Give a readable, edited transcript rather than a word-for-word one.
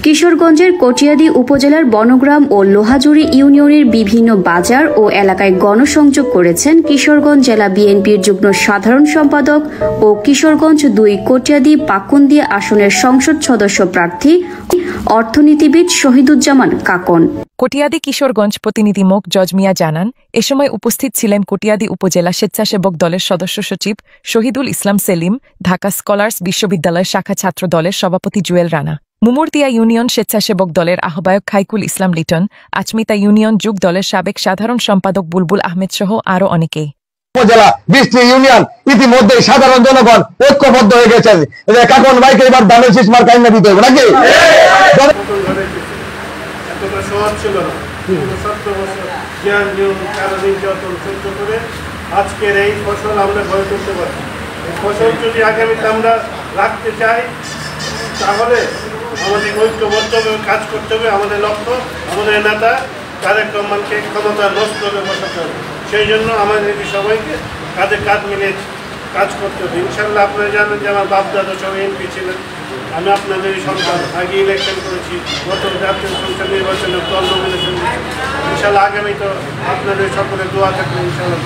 কিশোরগঞ্জের কটিয়াদী উপজেলার বনগ্রাম ও লোহাজুড়ি ইউনিয়নের বিভিন্ন বাজার ও এলাকায় গণসংযোগ করেছেন কিশোরগঞ্জ জেলা বিএনপির যুগ্ম সাধারণ সম্পাদক ও কিশোরগঞ্জ 2 কটিয়াদী পাকুন্দিয়া আসনের সংসদ সদস্য প্রার্থী অর্থনীতিবিদ শহীদুজ্জামান কাকন। কটিয়াদী কিশোরগঞ্জ প্রতিনিধি মোক জজ মিয়া জানান, এ সময় উপস্থিত ছিলেন কটিয়াদী উপজেলা স্বেচ্ছাসেবক দলের সদস্য সচিব শহীদুল ইসলাম সেলিম, ঢাকা স্কলার্স বিশ্ববিদ্যালয় শাখা ছাত্র দলের সভাপতি জুয়েল রানা, মুমুরদিয়া ইউনিয়ন স্বেচ্ছাসেবক দলের আহ্বায়ক খাইকুল ইসলাম লিটন, আচমিতা ইউনিয়ন যুগ দলের সাবেক সাধারণ সম্পাদক বুলবুল আহমেদ সহ আরও অনেকেই। উপজেলা 20টি ইউনিয়ন ইতিমধ্যে সাধারণ জনগণ ঐক্যবদ্ধ হয়ে গেছে। কাকন ভাইকে এবার ধানের শীষ মার্কা এনে দিতে হবে নাকি? আজকের এই ফসল আমরা ঘরে তুলতে পারি। ফসল যদি আগামীতে আমরা রাখতে চাই তাহলে আমাদের ঐক্যবদ্ধভাবে কাজ করতে হবে। আমাদের লক্ষ্য, আমাদের নেতা তারেক রহমানকে ক্ষমতা নষ্ট করে বসাতে হবে। সেই জন্য আমাদেরকে সবাইকে কাঁধে কাঁধ মিলিয়ে কাজ করতে হবে। ইনশাল্লাহ আপনারা জানেন যে আমার বাপদাদা সবাই এমপি ছিলেন, আমি আপনাদের সন্তান, আগে ইলেকশন করেছি, গত জাতীয় সংসদ নির্বাচনে দল নমিনেশন দিয়েছি। ইনশাল্লাহ আগামী তো আপনাদের সকলের দোয়া থাকলে ইনশাল্লাহ